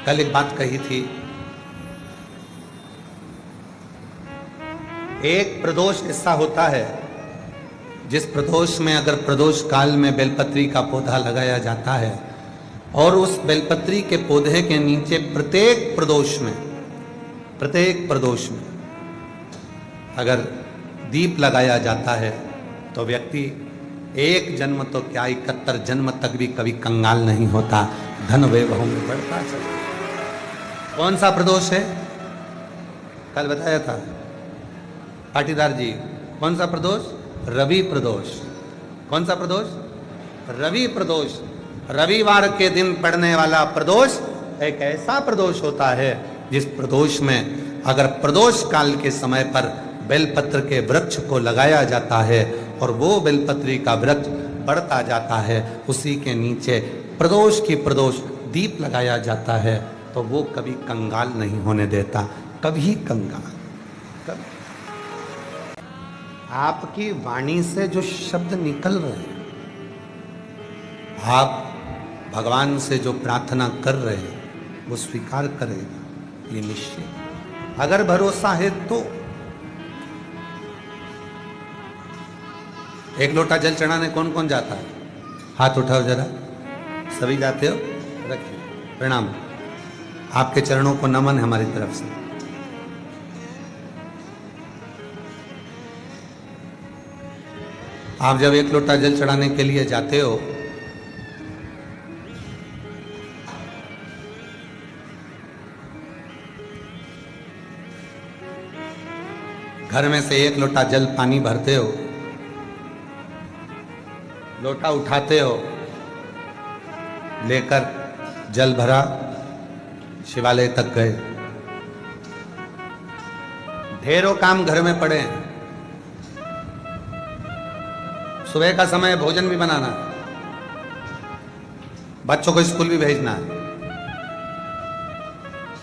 कल एक बात कही थी, एक प्रदोष ऐसा होता है जिस प्रदोष में अगर प्रदोष काल में बेलपत्री का पौधा लगाया जाता है और उस बेलपत्री के पौधे के नीचे प्रत्येक प्रदोष में अगर दीप लगाया जाता है तो व्यक्ति एक जन्म तो क्या 71 जन्म तक भी कभी कंगाल नहीं होता, धन वैभव में बढ़ता चला। कौन सा प्रदोष है? कल बताया था पाटीदार जी। कौन सा प्रदोष? रवि प्रदोष। कौन सा प्रदोष? रवि प्रदोष। रविवार के दिन पड़ने वाला प्रदोष एक ऐसा प्रदोष होता है जिस प्रदोष में अगर प्रदोष काल के समय पर बेलपत्र के वृक्ष को लगाया जाता है और वो बेलपत्री का वृक्ष बढ़ता जाता है, उसी के नीचे प्रदोष की प्रदोष दीप लगाया जाता है, तो वो कभी कंगाल नहीं होने देता, कभी कंगाल। कभी आपकी वाणी से जो शब्द निकल रहे हैं, आप भगवान से जो प्रार्थना कर रहे हैं वो स्वीकार करेगा, ये निश्चय। अगर भरोसा है तो एक लोटा जल चढ़ाने कौन कौन जाता है? हाथ उठाओ जरा। सभी जाते हो? रखिए, प्रणाम। आपके चरणों को नमन है हमारी तरफ से। आप जब एक लोटा जल चढ़ाने के लिए जाते हो घर में से एक लोटा जल पानी भरते हो, लोटा उठाते हो, लेकर जल भरा, शिवालय तक गए। ढेरों काम घर में पड़े हैं। सुबह का समय भोजन भी बनाना है, बच्चों को स्कूल भी भेजना है,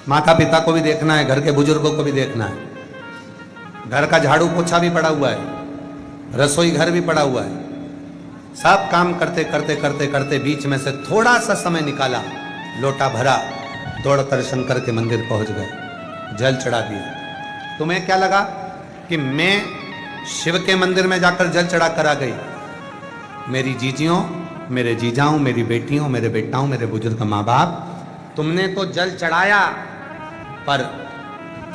माता पिता को भी देखना है, घर के बुजुर्गों को भी देखना है, घर का झाड़ू पोछा भी पड़ा हुआ है, रसोई घर भी पड़ा हुआ है। सब काम करते करते करते करते बीच में से थोड़ा सा समय निकाला, लोटा भरा, दौड़ दर्शन करके मंदिर पहुंच गए, जल चढ़ा दिया। तुम्हें क्या लगा कि मैं शिव के मंदिर में जाकर जल चढ़ा कर आ गई? मेरी जीजियों, मेरे जीजाओं, मेरी बेटियों, मेरे बेटाओं, मेरे बुजुर्ग माँ बाप, तुमने तो जल चढ़ाया, पर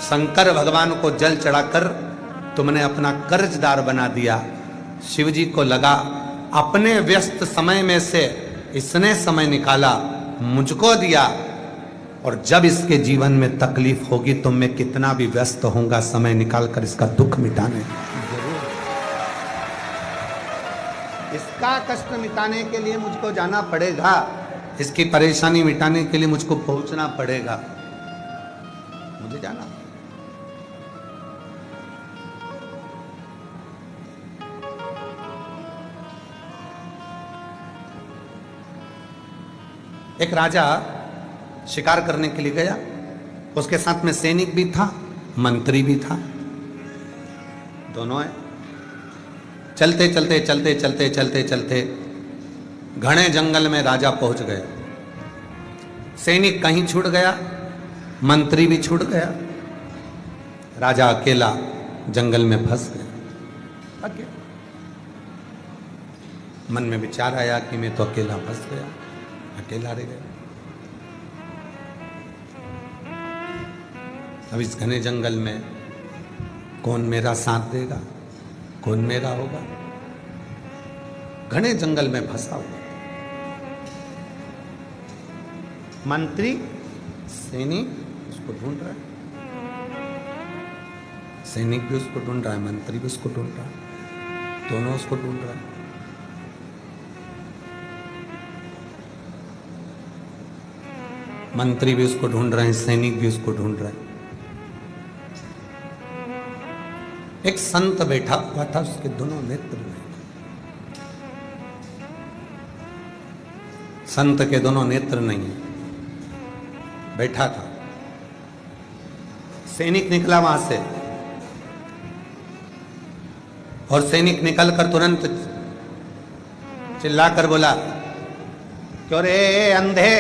शंकर भगवान को जल चढ़ाकर तुमने अपना कर्जदार बना दिया। शिव जी को लगा अपने व्यस्त समय में से इसने समय निकाला, मुझको दिया, और जब इसके जीवन में तकलीफ होगी तो मैं कितना भी व्यस्त होऊंगा, समय निकालकर इसका दुख मिटाने जरूर। इसका कष्ट मिटाने के लिए मुझको जाना पड़ेगा, इसकी परेशानी मिटाने के लिए मुझको पहुंचना पड़ेगा, मुझे जाना। एक राजा शिकार करने के लिए गया, उसके साथ में सैनिक भी था, मंत्री भी था, दोनों है। चलते चलते चलते चलते चलते चलते घने जंगल में राजा पहुंच गए। सैनिक कहीं छूट गया, मंत्री भी छूट गया, राजा अकेला जंगल में फंस गया। मन में विचार आया कि मैं तो अकेला फंस गया, अकेला रह गया। अब इस घने जंगल में कौन मेरा साथ देगा, कौन मेरा होगा? घने जंगल में फंसा हुआ मंत्री, सैनिक उसको ढूंढ रहा है, सैनिक भी उसको ढूंढ रहा है, मंत्री भी उसको ढूंढ रहा है, दोनों उसको ढूंढ रहा है। मंत्री भी उसको ढूंढ रहे हैं, सैनिक भी उसको ढूंढ रहे हैं। एक संत बैठा हुआ था, उसके दोनों नेत्र नहीं, संत के दोनों नेत्र नहीं है, बैठा था। सैनिक निकला वहां से और सैनिक निकलकर तुरंत चिल्लाकर बोला, क्यों रे अंधे,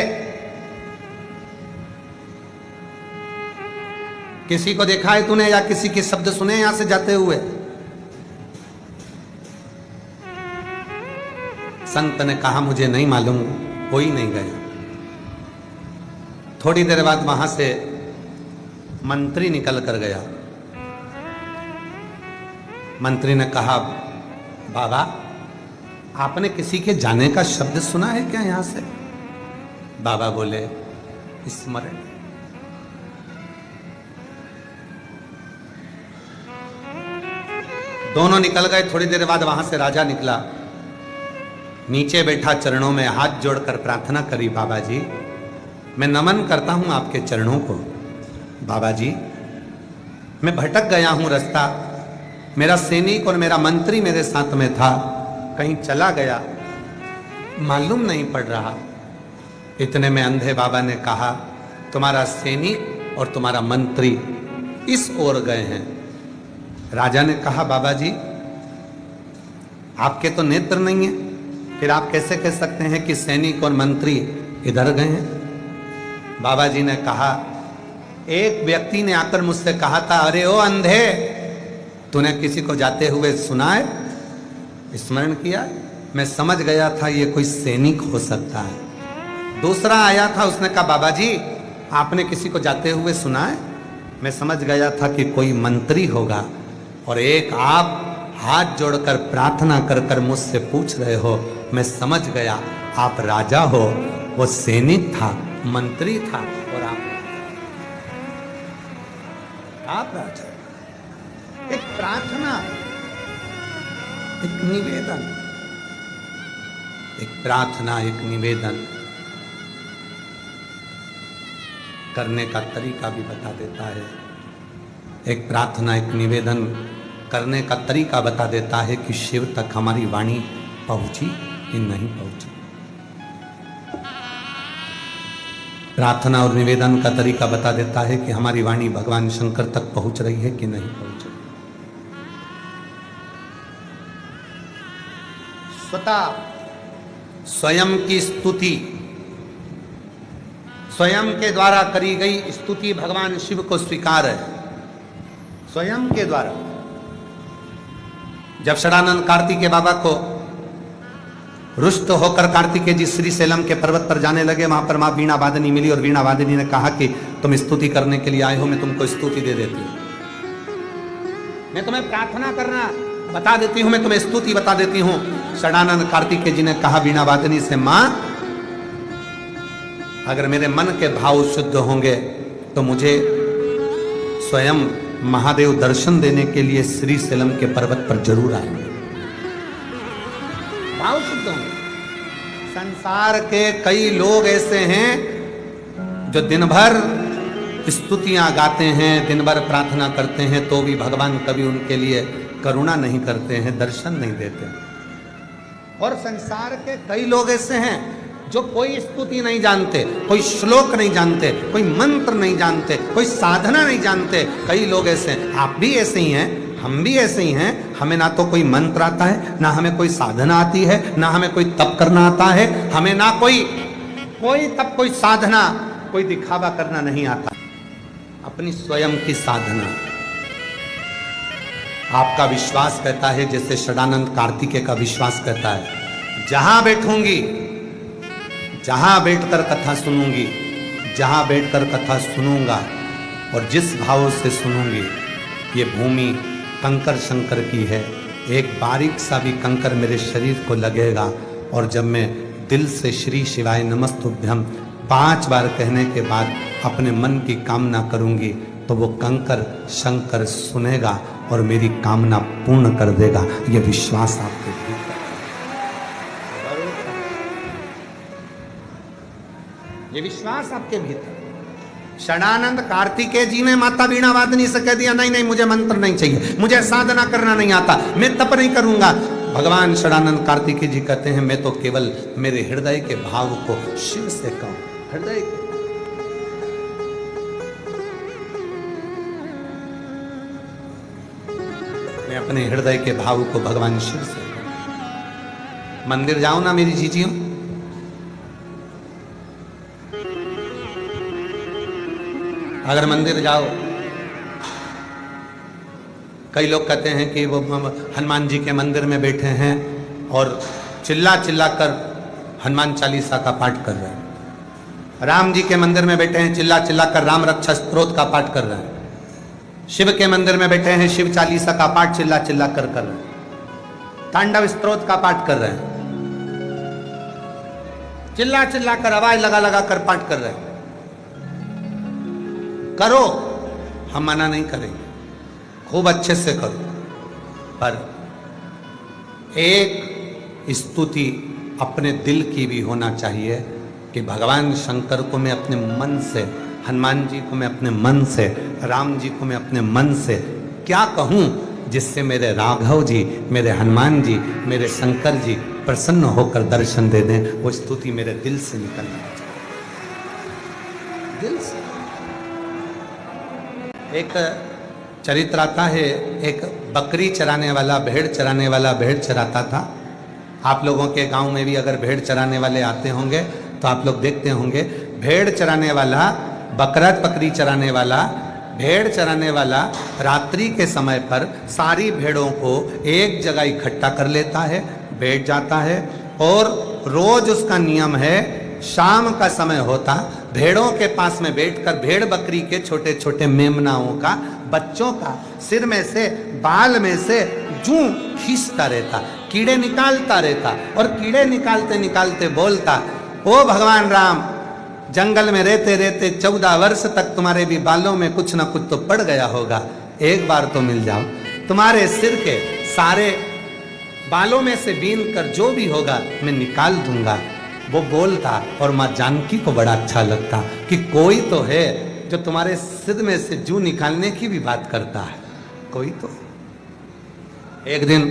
किसी को देखा है तूने या किसी के शब्द सुने यहां से जाते हुए? संत ने कहा मुझे नहीं मालूम, कोई नहीं गया। थोड़ी देर बाद वहां से मंत्री निकल कर गया। मंत्री ने कहा बाबा आपने किसी के जाने का शब्द सुना है क्या यहां से? बाबा बोले स्मरण। दोनों निकल गए। थोड़ी देर बाद वहां से राजा निकला, नीचे बैठा, चरणों में हाथ जोड़कर प्रार्थना करी, बाबा जी मैं नमन करता हूं आपके चरणों को। बाबा जी मैं भटक गया हूं रास्ता, मेरा सैनिक और मेरा मंत्री मेरे साथ में था, कहीं चला गया, मालूम नहीं पड़ रहा। इतने में अंधे बाबा ने कहा तुम्हारा सैनिक और तुम्हारा मंत्री इस ओर गए हैं। राजा ने कहा बाबा जी आपके तो नेत्र नहीं है, फिर आप कैसे कह सकते हैं कि सैनिक और मंत्री इधर गए हैं? बाबा जी ने कहा एक व्यक्ति ने आकर मुझसे कहा था अरे ओ अंधे तूने किसी को जाते हुए सुना है? स्मरण किया? मैं समझ गया था ये कोई सैनिक हो सकता है। दूसरा आया था, उसने कहा बाबा जी आपने किसी को जाते हुए सुना है? मैं समझ गया था कि कोई मंत्री होगा। और एक आप हाथ जोड़कर प्रार्थना कर कर मुझसे पूछ रहे हो, मैं समझ गया आप राजा हो, वो सैनिक था, मंत्री था और आप राजा। एक प्रार्थना, एक निवेदन, एक प्रार्थना, एक निवेदन करने का तरीका भी बता देता है। एक प्रार्थना, एक निवेदन करने का तरीका बता देता है कि शिव तक हमारी वाणी पहुंची कि नहीं पहुंची। प्रार्थना और निवेदन का तरीका बता देता है कि हमारी वाणी भगवान शंकर तक पहुंच रही है कि नहीं पहुंच रही। स्वतः स्वयं की स्तुति, स्वयं के द्वारा करी गई स्तुति भगवान शिव को स्वीकार है, स्वयं के द्वारा। जब षडानंद कार्तिकेय बाबा को रुष्ट होकर कार्तिकेय जी श्रीशैलम के पर्वत पर जाने लगे, वहां पर मां वीणा वादनी मिली और वीणा वादनी ने कहा कि तुम स्तुति करने के लिए आए हो, मैं तुमको स्तुति दे देती हूं, मैं तुम्हें प्रार्थना करना बता देती हूं, मैं तुम्हें स्तुति बता देती हूं। षडानंद कार्तिकेय जी ने कहा वीणा वादनी से, मां अगर मेरे मन के भाव शुद्ध होंगे तो मुझे स्वयं महादेव दर्शन देने के लिए श्रीशैलम के पर्वत पर जरूर आएंगे। भाव शुद्ध होंगे। संसार के कई लोग ऐसे हैं जो दिन भर स्तुतियां गाते हैं, दिन भर प्रार्थना करते हैं, तो भी भगवान कभी उनके लिए करुणा नहीं करते हैं, दर्शन नहीं देते। और संसार के कई लोग ऐसे हैं जो कोई स्तुति नहीं जानते, कोई श्लोक नहीं जानते, कोई मंत्र नहीं जानते, कोई साधना नहीं जानते। कई लोग ऐसे हैं, आप भी ऐसे ही हैं, हम भी ऐसे ही हैं। हमें ना तो कोई मंत्र आता है, ना हमें कोई साधना आती है, ना हमें कोई तप करना आता है, हमें ना कोई तप, कोई साधना, कोई दिखावा करना नहीं आता। अपनी स्वयं की साधना। आपका विश्वास कहता है, जैसे षडानंद कार्तिकेय का विश्वास कहता है, जहां बैठूंगी, जहां बैठकर कथा सुनूंगी, जहां बैठकर कथा सुनूंगा और जिस भाव से सुनूंगी, ये भूमि कंकर शंकर की है। एक बारीक सा भी कंकर मेरे शरीर को लगेगा और जब मैं दिल से श्री शिवाय नमस्तुभ्यम 5 बार कहने के बाद अपने मन की कामना करूंगी तो वो कंकर शंकर सुनेगा और मेरी कामना पूर्ण कर देगा। ये विश्वास आपके भीतर, ये विश्वास आपके भीतर। षडानंद कार्तिकेय जी ने माता वीणा वादनी से कह दिया, नहीं नहीं मुझे मंत्र नहीं चाहिए, मुझे साधना करना नहीं आता, मैं तप नहीं करूंगा। भगवान षडानंद कार्तिकेय जी कहते हैं, मैं तो केवल मेरे हृदय के भाव को शिव से कहूं, हृदय के, मैं अपने हृदय के भाव को भगवान शिव से कहूं। मंदिर जाओ ना मेरी जीजियों, अगर मंदिर जाओ कई लोग कहते हैं कि वो हनुमान जी के मंदिर में बैठे हैं और चिल्ला चिल्ला कर हनुमान चालीसा का पाठ कर रहे हैं। राम जी के मंदिर में बैठे हैं, चिल्ला चिल्ला कर राम रक्षा स्तोत्र का पाठ कर रहे हैं। शिव के मंदिर में बैठे हैं, शिव चालीसा का पाठ चिल्ला चिल्ला कर रहे हैं। तांडव स्तोत्र का पाठ कर रहे हैं, चिल्ला चिल्ला कर आवाज लगा लगा कर पाठ कर रहे हैं। करो, हम मना नहीं करेंगे, खूब अच्छे से करो, पर एक स्तुति अपने दिल की भी होना चाहिए कि भगवान शंकर को मैं अपने मन से, हनुमान जी को मैं अपने मन से, राम जी को मैं अपने मन से क्या कहूं जिससे मेरे राघव जी, मेरे हनुमान जी, मेरे शंकर जी प्रसन्न होकर दर्शन दे दें। वो स्तुति मेरे दिल से निकलना चाहिए, दिल से। एक चरित्र आता है, एक बकरी चराने वाला, भेड़ चराने वाला भेड़ चराता था। आप लोगों के गांव में भी अगर भेड़ चराने वाले आते होंगे तो आप लोग देखते होंगे, भेड़ चराने वाला, बकरा बकरी चराने वाला, भेड़ चराने वाला रात्रि के समय पर सारी भेड़ों को एक जगह इकट्ठा कर लेता है, बैठ जाता है और रोज उसका नियम है, शाम का समय होता भेड़ों के पास में बैठकर भेड़ बकरी के छोटे छोटे मेमनाओं का, बच्चों का सिर में से, बाल में से जूं खींचता रहता, कीड़े निकालता रहता और कीड़े निकालते निकालते बोलता, ओ भगवान राम, जंगल में रहते रहते 14 वर्ष तक तुम्हारे भी बालों में कुछ ना कुछ तो पड़ गया होगा, एक बार तो मिल जाओ, तुम्हारे सिर के सारे बालों में से बीन कर जो भी होगा मैं निकाल दूंगा। वो बोलता और माँ जानकी को बड़ा अच्छा लगता कि कोई तो है जो तुम्हारे सिर में से जू निकालने की भी बात करता है, कोई तो। एक दिन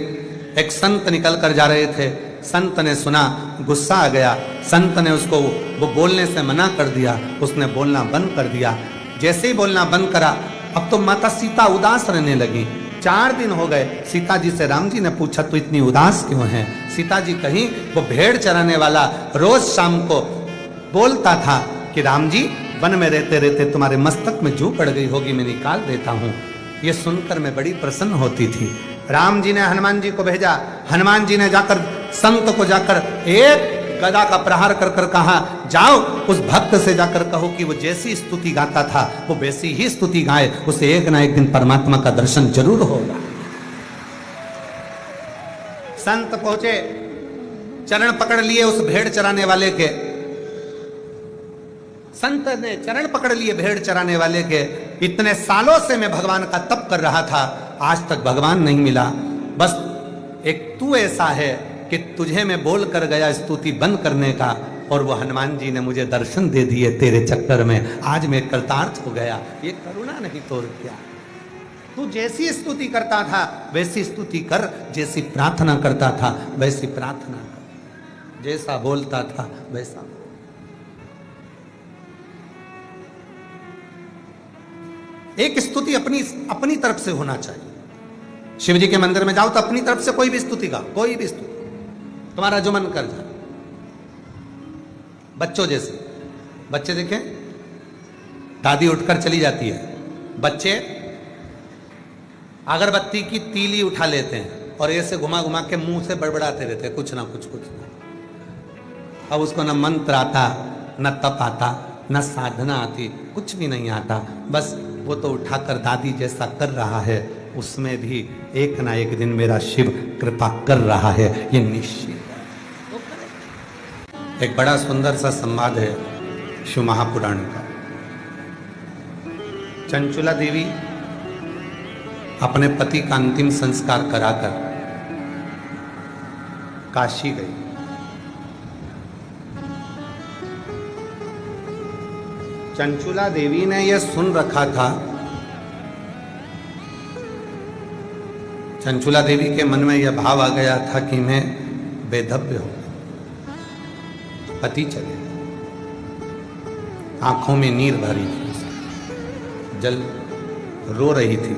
एक संत निकल कर जा रहे थे, संत ने सुना, गुस्सा आ गया, संत ने उसको वो बोलने से मना कर दिया, उसने बोलना बंद कर दिया। जैसे ही बोलना बंद करा, अब तो माता सीता उदास रहने लगी। 4 दिन हो गए, सीता जी से राम जी ने पूछा तो इतनी उदास क्यों है? सीता जी कहीं वो भेड़ चराने वाला रोज शाम को बोलता था कि राम जी वन में रहते रहते तुम्हारे मस्तक में जू पड़ गई होगी, मैं निकाल देता हूँ। ये सुनकर मैं बड़ी प्रसन्न होती थी। राम जी ने हनुमान जी को भेजा, हनुमान जी ने जाकर संत को जाकर एक गदा का प्रहार कर कर कहा, जाओ उस भक्त से जाकर कहो कि वो जैसी स्तुति गाता था वो वैसी ही स्तुति गाए, उसे एक ना एक दिन परमात्मा का दर्शन जरूर होगा। संत पहुंचे, चरण पकड़ लिए उस भेड़ चराने वाले के, संत ने चरण पकड़ लिए भेड़ चराने वाले के। इतने सालों से मैं भगवान का तप कर रहा था, आज तक भगवान नहीं मिला, बस एक तू ऐसा है कि तुझे मैं बोल कर गया स्तुति बंद करने का, और वो हनुमान जी ने मुझे दर्शन दे दिए तेरे चक्कर में, आज मैं कृतार्थ हो गया। ये करुणा नहीं तो क्या? तू जैसी स्तुति करता था वैसी स्तुति कर, जैसी प्रार्थना करता था वैसी प्रार्थना कर, जैसा बोलता था वैसा। एक स्तुति अपनी तरफ से होना चाहिए। शिव जी के मंदिर में जाओ तो अपनी तरफ से कोई भी स्तुति गाओ, कोई भी स्तुति तुम्हारा जो मन कर जाए। बच्चों जैसे, बच्चे देखें, दादी उठकर चली जाती है, बच्चे अगरबत्ती की तीली उठा लेते हैं और ऐसे घुमा घुमा के मुंह से बड़बड़ाते रहते हैं कुछ ना कुछ कुछ ना। अब उसको न मंत्र आता, न तप आता, न साधना आती, कुछ भी नहीं आता, बस वो तो उठाकर दादी जैसा कर रहा है, उसमें भी एक ना एक दिन मेरा शिव कृपा कर रहा है, ये निश्चित है। एक बड़ा सुंदर सा संवाद है शिव महापुराण का। चंचुला देवी अपने पति का अंतिम संस्कार कराकर काशी गई। चंचुला देवी ने यह सुन रखा था, चंचुला देवी के मन में यह भाव आ गया था कि मैं बेधव्य हूं, पति चले, आंखों में नीर भरी थी, जल रो रही थी,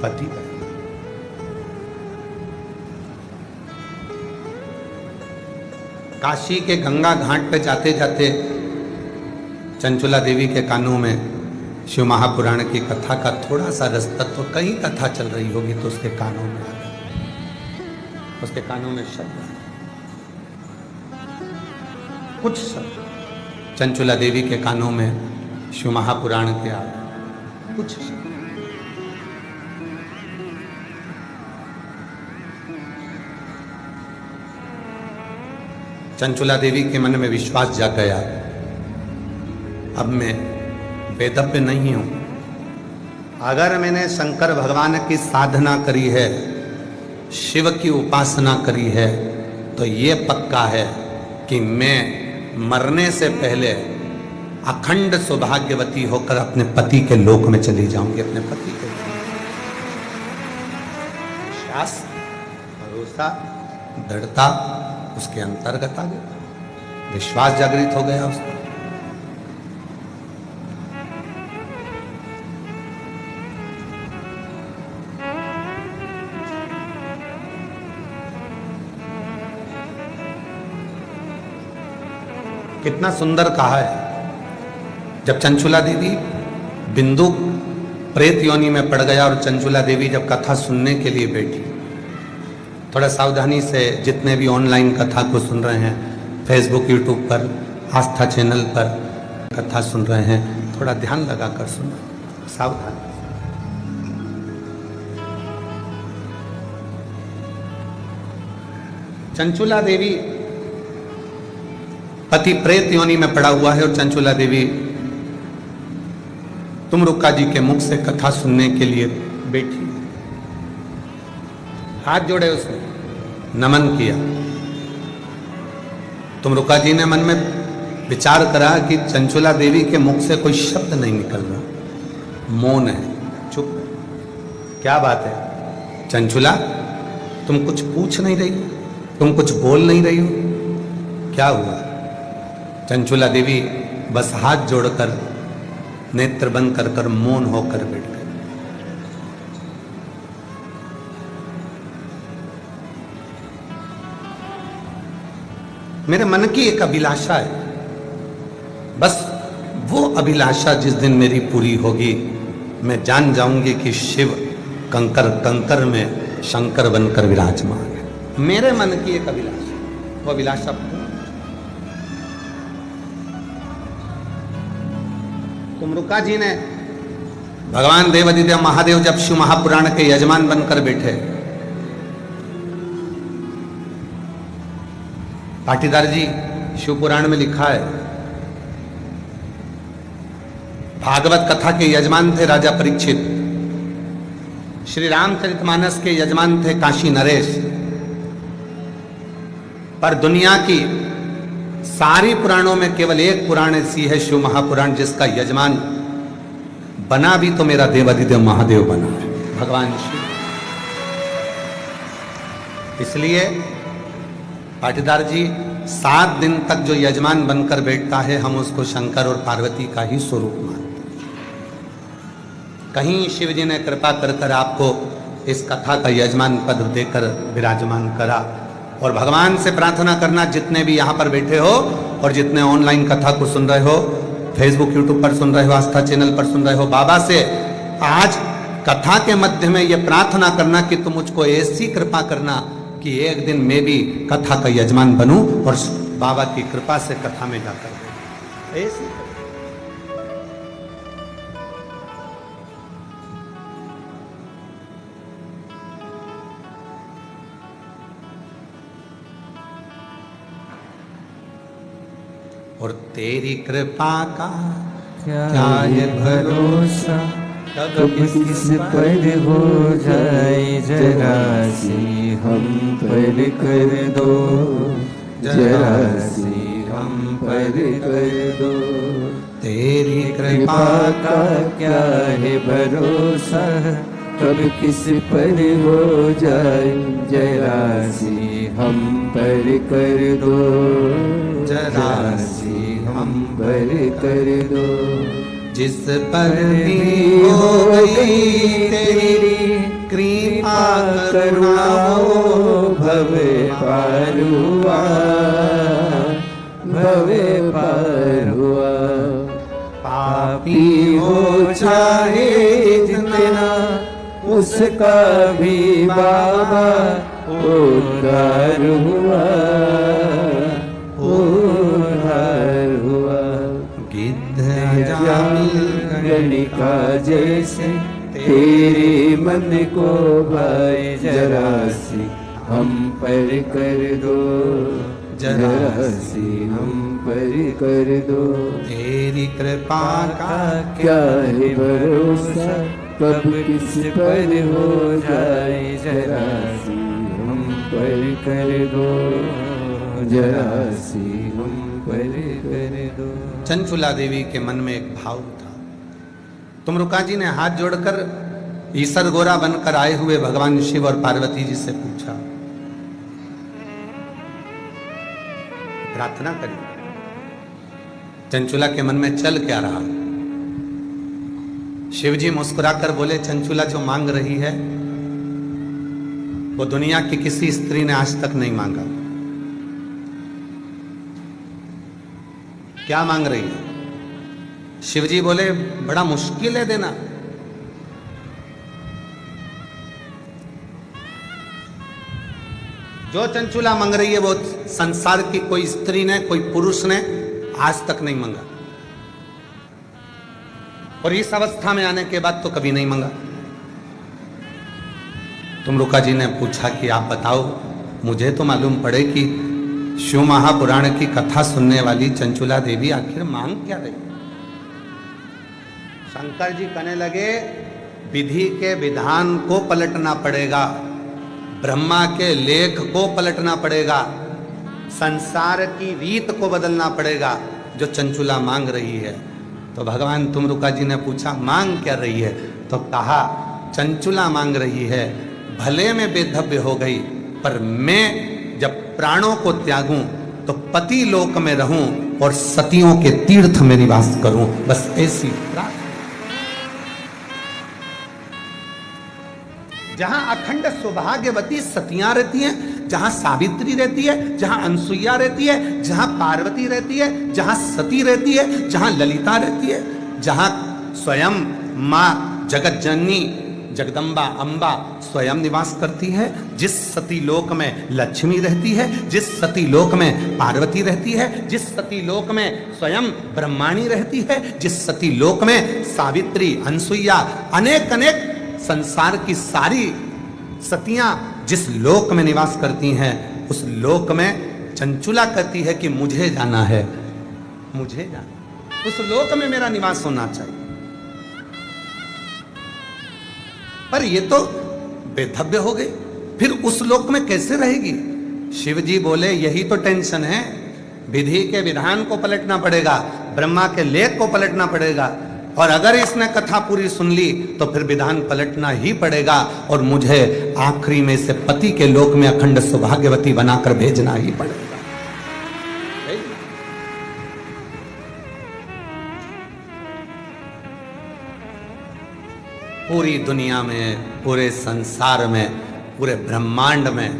पति पर। काशी के गंगा घाट पे जाते जाते चंचुला देवी के कानों में शिव महापुराण की कथा का थोड़ा सा रस तत्व, कहीं कथा चल रही होगी तो उसके कानों में आ गया, उसके कानों में शब्द, कुछ शब्द चंचुला देवी के कानों में शिव महापुराण के आ गए, कुछ शब्द। चंचुला देवी के मन में विश्वास जाग गया, अब मैं वेदव्य नहीं हूं। अगर मैंने शंकर भगवान की साधना करी है, शिव की उपासना करी है, तो ये पक्का है कि मैं मरने से पहले अखंड सौभाग्यवती होकर अपने पति के लोक में चली जाऊंगी, अपने पति के। विश्वास, भरोसा, दृढ़ता उसके अंतर्गत आ गया, विश्वास जागृत हो गया उसका। कितना सुंदर कहा है। जब चंचुला देवी बिंदु प्रेत योनि में पड़ गया और चंचुला देवी जब कथा सुनने के लिए बैठी, थोड़ा सावधानी से जितने भी ऑनलाइन कथा को सुन रहे हैं, फेसबुक यूट्यूब पर, आस्था चैनल पर कथा सुन रहे हैं, थोड़ा ध्यान लगाकर सुनो, सावधान। चंचुला देवी पति प्रेत योनि में पड़ा हुआ है और चंचुला देवी तुमरुका जी के मुख से कथा सुनने के लिए बैठी, हाथ जोड़े उसने, नमन किया। तुमरुका जी ने मन में विचार करा कि चंचुला देवी के मुख से कोई शब्द नहीं निकल रहा, मौन है, चुप है। क्या बात है चंचुला, तुम कुछ पूछ नहीं रही हो, तुम कुछ बोल नहीं रही हो, क्या हुआ? चंचुला देवी बस हाथ जोड़कर नेत्र बंद कर कर मौन होकर बैठ गई। मेरे मन की एक अभिलाषा है, बस वो अभिलाषा जिस दिन मेरी पूरी होगी, मैं जान जाऊंगी कि शिव कंकर कंकर में शंकर बनकर विराजमान है। मेरे मन की एक अभिलाषा, वो अभिलाषा तुमरुका जी ने, भगवान देवाधिदेव महादेव जब शिव महापुराण के यजमान बनकर बैठे, पाटीदार जी शिव पुराण में लिखा है, भागवत कथा के यजमान थे राजा परीक्षित, श्री रामचरितमानस के यजमान थे काशी नरेश, पर दुनिया की सारी पुराणों में केवल एक पुराण ऐसी है, शिव महापुराण, जिसका यजमान बना भी तो मेरा देवाधिदेव महादेव बना है, भगवान शिव। इसलिए पाटीदार जी 7 दिन तक जो यजमान बनकर बैठता है, हम उसको शंकर और पार्वती का ही स्वरूप मानते हैं। कहीं शिव जी ने कृपा कर कर आपको इस कथा का यजमान पद देकर विराजमान करा, और भगवान से प्रार्थना करना, जितने भी यहाँ पर बैठे हो और जितने ऑनलाइन कथा को सुन रहे हो, फेसबुक यूट्यूब पर सुन रहे हो, आस्था चैनल पर सुन रहे हो, बाबा से आज कथा के मध्य में ये प्रार्थना करना कि तुम मुझको ऐसी कृपा करना कि एक दिन मैं भी कथा का यजमान बनूं और बाबा की कृपा से कथा में जाकर ऐसी। और तेरी कृपा का क्या ये भरोसा, कब किस पर हो जाए जरा सी हम पर कर दो, जरा सी हम पर कर दो। तेरी कृपा का क्या है भरोसा, कब किस पर हो जाए जरा सी हम पर कर दो, जरा सी हम पर कर दो। जिस पर भी हो गई तेरी कृपा करुणा, भवे पारुआ, भवे पारुआ। पाप पापी हो चाहे जितना, उसका भी बाबा उद्धार हुआ, उद्धार हुआ। गिद्ध गणिका जैसे तेरे मन को भाई जरा सी हम पर कर दो, जरा सी हम पर कर दो। तेरी कृपा का क्या है भरोसा, कब किस पर हो जाए, जरा सी हम पर कर दो, जरा सी हम पर कर दो। चंचुला देवी के मन में एक भाव था। तुमरुका जी ने हाथ जोड़कर ईसर गोरा बनकर आए हुए भगवान शिव और पार्वती जी से पूछा, प्रार्थना करी। चंचुला के मन में चल क्या रहा? शिव जी मुस्कुराकर बोले, चंचुला जो मांग रही है वो दुनिया की किसी स्त्री ने आज तक नहीं मांगा। क्या मांग रही है? शिव जी बोले, बड़ा मुश्किल है देना। जो चंचुला मांग रही है वो संसार की कोई स्त्री ने, कोई पुरुष ने आज तक नहीं मांगा, और इस अवस्था में आने के बाद तो कभी नहीं मांगा। तुमरुका जी ने पूछा कि आप बताओ, मुझे तो मालूम पड़े कि शिव महापुराण की कथा सुनने वाली चंचुला देवी आखिर मांग क्या रही? शंकर जी कहने लगे, विधि के विधान को पलटना पड़ेगा, ब्रह्मा के लेख को पलटना पड़ेगा, संसार की रीत को बदलना पड़ेगा जो चंचुला मांग रही है। तो भगवान तुमरुका जी ने पूछा, मांग क्या रही है? तो कहा, चंचुला मांग रही है, भले में बेधव्य हो गई, पर मैं जब प्राणों को त्यागूं तो पति लोक में रहूं और सतियों के तीर्थ में निवास करूं। बस ऐसी प्रार्थना। जहां अखंड सौभाग्यवती सतियां रहती हैं, जहां सावित्री रहती है, जहां अनसुईया रहती है, जहां पार्वती रहती है, जहां सती रहती है, जहां ललिता रहती है, जहां स्वयं मां जगत जननी जगदम्बा अम्बा स्वयं निवास करती है, जिस सती लोक में लक्ष्मी रहती है, जिस सती लोक में पार्वती रहती है, जिस सती लोक में स्वयं ब्रह्माणी रहती है, जिस सती लोक में सावित्री अनसुईया अनेक अनेक संसार की सारी सतियां जिस लोक में निवास करती हैं, उस लोक में चंचुला कहती है कि मुझे जाना है, मुझे जाना, उस लोक में मेरा निवास होना चाहिए। पर ये तो बेधव्य हो गई, फिर उस लोक में कैसे रहेगी? शिव जी बोले, यही तो टेंशन है, विधि के विधान को पलटना पड़ेगा, ब्रह्मा के लेख को पलटना पड़ेगा, और अगर इसने कथा पूरी सुन ली तो फिर विधान पलटना ही पड़ेगा, और मुझे आखिरी में से पति के लोक में अखंड सौभाग्यवती बनाकर भेजना ही पड़ेगा। पूरी दुनिया में, पूरे संसार में, पूरे ब्रह्मांड में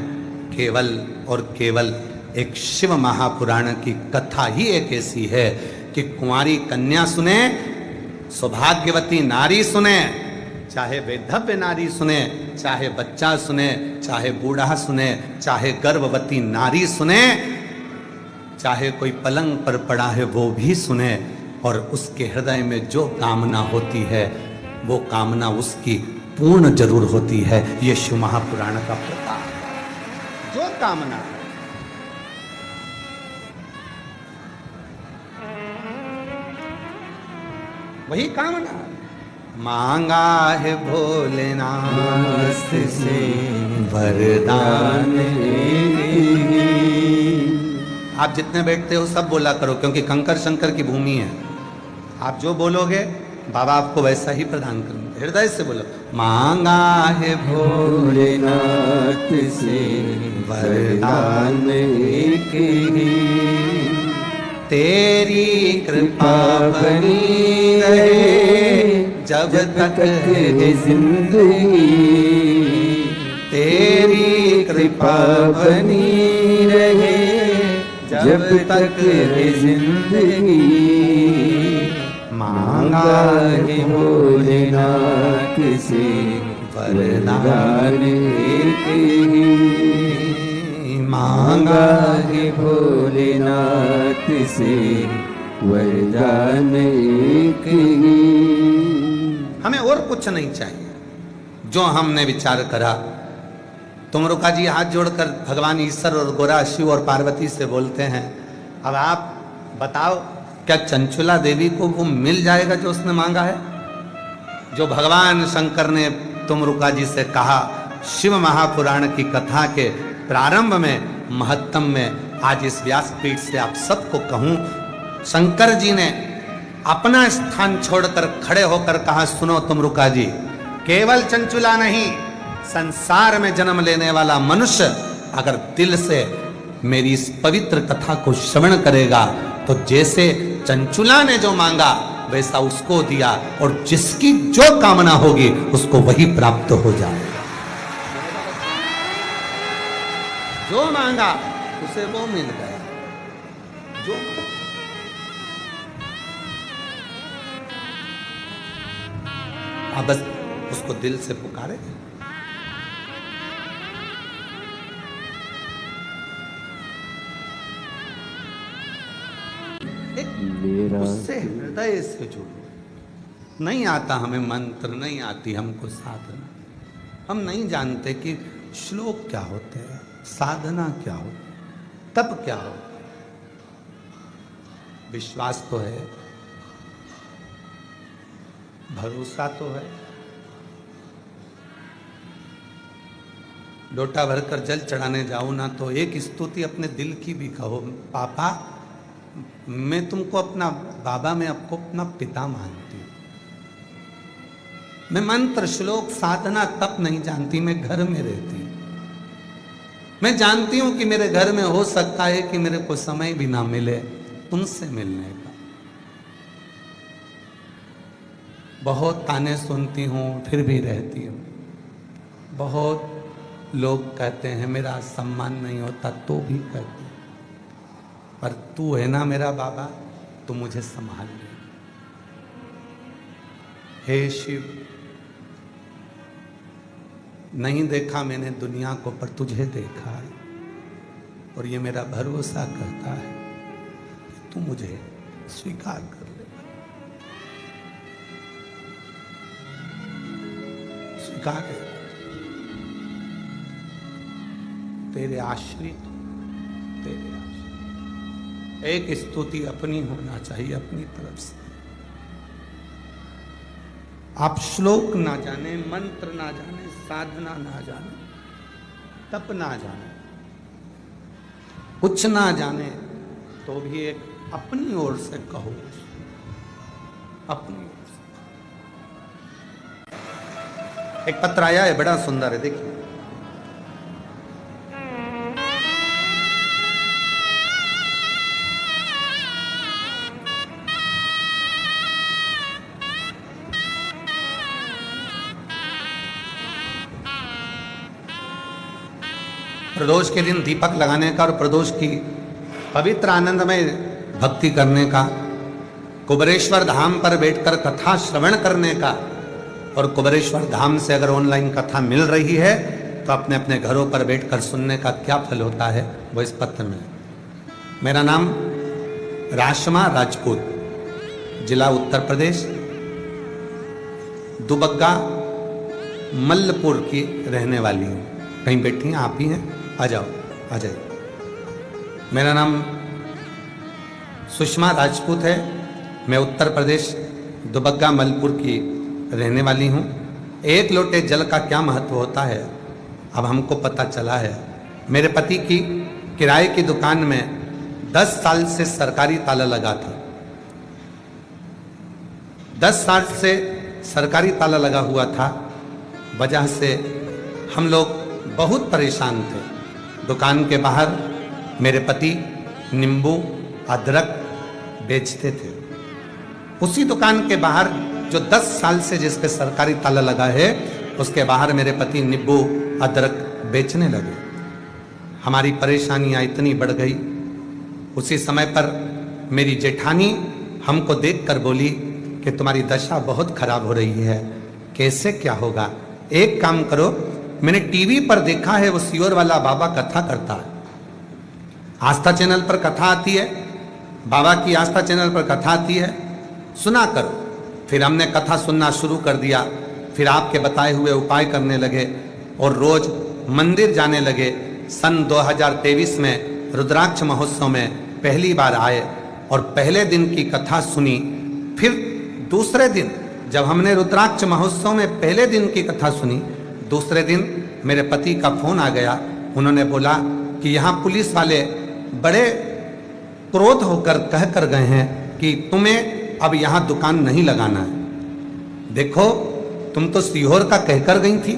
केवल और केवल एक शिव महापुराण की कथा ही एक ऐसी है कि कुंवारी कन्या सुने, सौभाग्यवती नारी सुने, चाहे वैधव्य नारी सुने, चाहे बच्चा सुने, चाहे बूढ़ा सुने, चाहे गर्भवती नारी सुने, चाहे कोई पलंग पर पड़ा है वो भी सुने, और उसके हृदय में जो कामना होती है वो कामना उसकी पूर्ण जरूर होती है। ये शिव महापुराण का प्रताप है। जो कामना वही कामना मांगा है भोलेनाथ से वरदान। आप जितने बैठते हो सब बोला करो, क्योंकि कंकर शंकर की भूमि है। आप जो बोलोगे बाबा आपको वैसा ही प्रदान करेंगे। हृदय से बोलो, मांगा है भोलेनाथ से वरदान एक ही, तेरी कृपा बनी रहे जब तक है जिंदगी, तेरी कृपा बनी रहे जब तक है जिंदगी, मांगा है भोलेनाथ से वरदान एक ही, मांगा है भोलेनाथ से वरदान एक ही। हमें और कुछ नहीं चाहिए। जो हमने विचार करा, तुमरुका जी हाथ जोड़कर भगवान ईश्वर और गोरा शिव और पार्वती से बोलते हैं, अब आप बताओ क्या चंचुला देवी को वो मिल जाएगा जो उसने मांगा है? जो भगवान शंकर ने तुमरुका जी से कहा, शिव महापुराण की कथा के प्रारंभ में, महत्तम में, आज इस व्यासपीठ से आप सबको कहूं, शंकर जी ने अपना स्थान छोड़कर खड़े होकर कहा, सुनो तुमरुका जी, केवल चंचुला नहीं, संसार में जन्म लेने वाला मनुष्य अगर दिल से मेरी इस पवित्र कथा को श्रवण करेगा तो जैसे चंचुला ने जो मांगा वैसा उसको दिया, और जिसकी जो कामना होगी उसको वही प्राप्त हो जाएगा। जो मांगा उसे वो मिल गया। जो आप बस उसको दिल से पुकारे। उससे हृदय से जुड़ो। नहीं आता हमें मंत्र, नहीं आती हमको साधना, हम नहीं जानते कि श्लोक क्या होते हैं, साधना क्या हो, तप क्या हो। विश्वास तो है, भरोसा तो है। लोटा भरकर जल चढ़ाने जाओ ना तो एक स्तुति अपने दिल की भी कहो, पापा मैं तुमको अपना बाबा, मैं आपको अपना पिता मानती हूं। मैं मंत्र, श्लोक, साधना, तप नहीं जानती, मैं घर में रहती हूं। मैं जानती हूं कि मेरे घर में हो सकता है कि मेरे को समय भी ना मिले तुमसे मिलने का। बहुत ताने सुनती हूं फिर भी रहती हूं। बहुत लोग कहते हैं मेरा सम्मान नहीं होता तो भी कहते हैं, पर तू है ना मेरा बाबा, तू मुझे संभाल ले। हे शिव, नहीं देखा मैंने दुनिया को पर तुझे देखा है, और ये मेरा भरोसा करता है कि तू मुझे स्वीकार कर ले। स्वीकार कर, तेरे आश्रित, तेरे आश्रित। एक स्तुति अपनी होना चाहिए, अपनी तरफ से। आप श्लोक ना जाने, मंत्र ना जाने, साधना ना जाने, तप ना जाने, कुछ ना जाने, तो भी एक अपनी ओर से कहो, अपनी ओर से। एक पत्र आया है, बड़ा सुंदर है, देखिए। प्रदोष के दिन दीपक लगाने का और प्रदोष की पवित्र आनंदमय भक्ति करने का, कुबेरेश्वर धाम पर बैठकर कथा श्रवण करने का, और कुबेरेश्वर धाम से अगर ऑनलाइन कथा मिल रही है तो अपने अपने घरों पर बैठकर सुनने का क्या फल होता है वो इस पत्र में। मेरा नाम राशमा राजपूत, जिला उत्तर प्रदेश, दुबग्गा मल्लपुर की रहने वाली हूँ। कहीं बैठी हैं आप ही हैं, आ जाओ, आ जाइए। मेरा नाम सुषमा राजपूत है, मैं उत्तर प्रदेश दुबग्गा मलपुर की रहने वाली हूँ। एक लोटे जल का क्या महत्व होता है अब हमको पता चला है। मेरे पति की किराए की दुकान में 10 साल से सरकारी ताला लगा था। 10 साल से सरकारी ताला लगा हुआ था, वजह से हम लोग बहुत परेशान थे। दुकान के बाहर मेरे पति नींबू, अदरक बेचते थे। उसी दुकान के बाहर जो 10 साल से जिस पे सरकारी ताला लगा है, उसके बाहर मेरे पति नींबू, अदरक बेचने लगे। हमारी परेशानियां इतनी बढ़ गई। उसी समय पर मेरी जेठानी हमको देखकर बोली, कि तुम्हारी दशा बहुत खराब हो रही है, कैसे क्या होगा? एक काम करो, मैंने टीवी पर देखा है वो सीहोर वाला बाबा कथा करता है, आस्था चैनल पर कथा आती है, बाबा की आस्था चैनल पर कथा आती है, सुना करो। फिर हमने कथा सुनना शुरू कर दिया, फिर आपके बताए हुए उपाय करने लगे और रोज मंदिर जाने लगे। सन 2023 में रुद्राक्ष महोत्सव में पहली बार आए और पहले दिन की कथा सुनी। फिर दूसरे दिन जब हमने रुद्राक्ष महोत्सव में पहले दिन की कथा सुनी, दूसरे दिन मेरे पति का फोन आ गया। उन्होंने बोला कि यहाँ पुलिस वाले बड़े क्रोध होकर कह कर गए हैं कि तुम्हें अब यहाँ दुकान नहीं लगाना है। देखो, तुम तो सीहोर का कहकर गई थी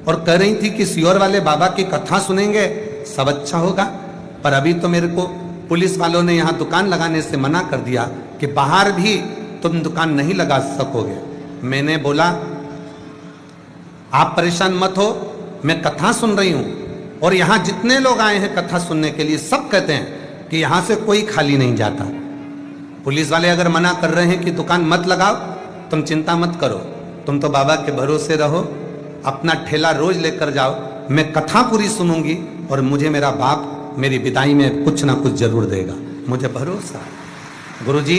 और कह रही थी कि सीहोर वाले बाबा की कथा सुनेंगे सब अच्छा होगा, पर अभी तो मेरे को पुलिस वालों ने यहाँ दुकान लगाने से मना कर दिया कि बाहर भी तुम दुकान नहीं लगा सकोगे। मैंने बोला आप परेशान मत हो, मैं कथा सुन रही हूं और यहां जितने लोग आए हैं कथा सुनने के लिए सब कहते हैं कि यहां से कोई खाली नहीं जाता। पुलिस वाले अगर मना कर रहे हैं कि दुकान मत लगाओ, तुम चिंता मत करो, तुम तो बाबा के भरोसे रहो, अपना ठेला रोज लेकर जाओ, मैं कथा पूरी सुनूंगी और मुझे मेरा बाप मेरी विदाई में कुछ ना कुछ जरूर देगा, मुझे भरोसा है। गुरुजी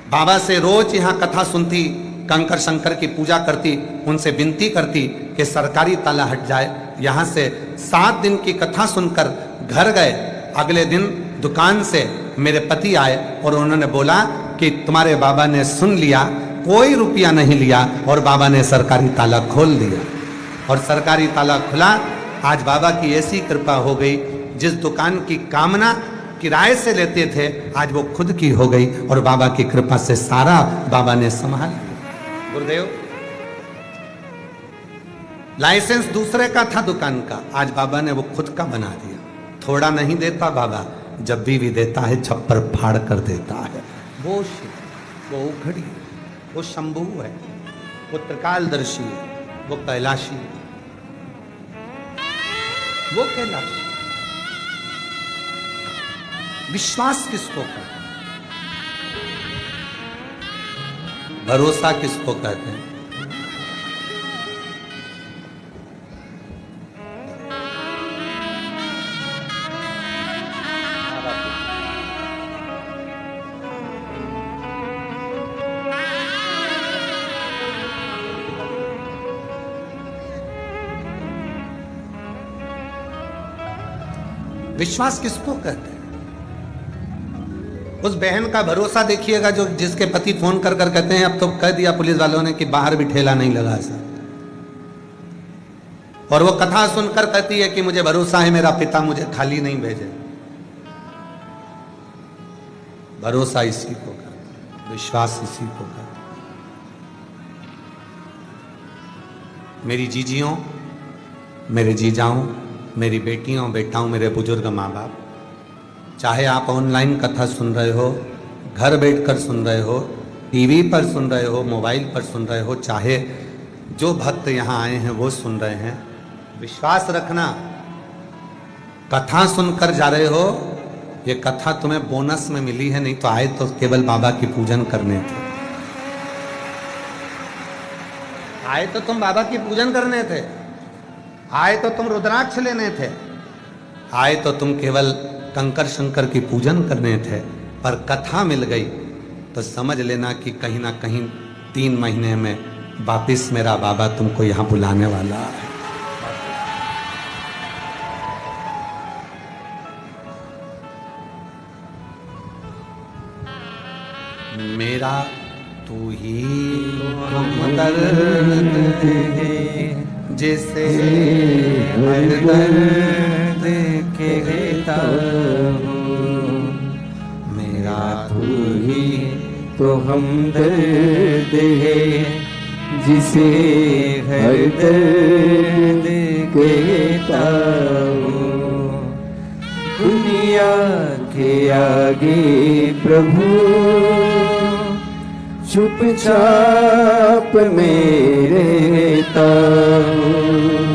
बाबा से रोज यहाँ कथा सुनती, कंकर शंकर की पूजा करती, उनसे विनती करती कि सरकारी ताला हट जाए। यहाँ से 7 दिन की कथा सुनकर घर गए। अगले दिन दुकान से मेरे पति आए और उन्होंने बोला कि तुम्हारे बाबा ने सुन लिया, कोई रुपया नहीं लिया और बाबा ने सरकारी ताला खोल दिया। और सरकारी ताला खुला। आज बाबा की ऐसी कृपा हो गई, जिस दुकान की कामना किराए से लेते थे आज वो खुद की हो गई और बाबा की कृपा से सारा बाबा ने संभाल लिया। गुरुदेव, लाइसेंस दूसरे का था दुकान का, आज बाबा ने वो खुद का बना दिया। थोड़ा नहीं देता बाबा, जब भी देता है छप्पर फाड़ कर देता है। वो शिव, वो उखड़ी, वो शंभू है, वो त्रिकालदर्शी है, वो कैलाशी है, वो कैलाशी। विश्वास किसको कहते हैं? भरोसा किसको कहते हैं? विश्वास किसको कहते हैं? उस बहन का भरोसा देखिएगा जो जिसके पति फोन कर कर कहते हैं अब तो कह दिया पुलिस वालों ने कि बाहर भी ठेला नहीं लगा सर, और वो कथा सुनकर कहती है कि मुझे भरोसा है मेरा पिता मुझे खाली नहीं भेजे। भरोसा इसी को कहते, विश्वास इसी को कहते। मेरी जीजियों, मेरे जीजाओं, मेरी बेटियों बेटाओं, मेरे बुजुर्ग माँ बाप, चाहे आप ऑनलाइन कथा सुन रहे हो, घर बैठकर सुन रहे हो, टीवी पर सुन रहे हो, मोबाइल पर सुन रहे हो, चाहे जो भक्त यहाँ आए हैं वो सुन रहे हैं, विश्वास रखना, कथा सुनकर जा रहे हो, ये कथा तुम्हें बोनस में मिली है, नहीं तो आए तो केवल बाबा की पूजन करने थे। आए तो तुम बाबा की पूजन करने थे, आए तो तुम रुद्राक्ष लेने थे, आए तो तुम केवल कंकर शंकर की पूजन करने थे, पर कथा मिल गई तो समझ लेना कि कहीं ना कहीं 3 महीने में वापिस मेरा बाबा तुमको यहाँ बुलाने वाला है। मेरा तू ही हमदर्द है जैसे हर दर्द के देता हूँ, मेरा तू ही तो हमदर्द है जिसे हर दर्द कहता हूँ। दुनिया के आगे प्रभु चुपचाप में रहता हूँ,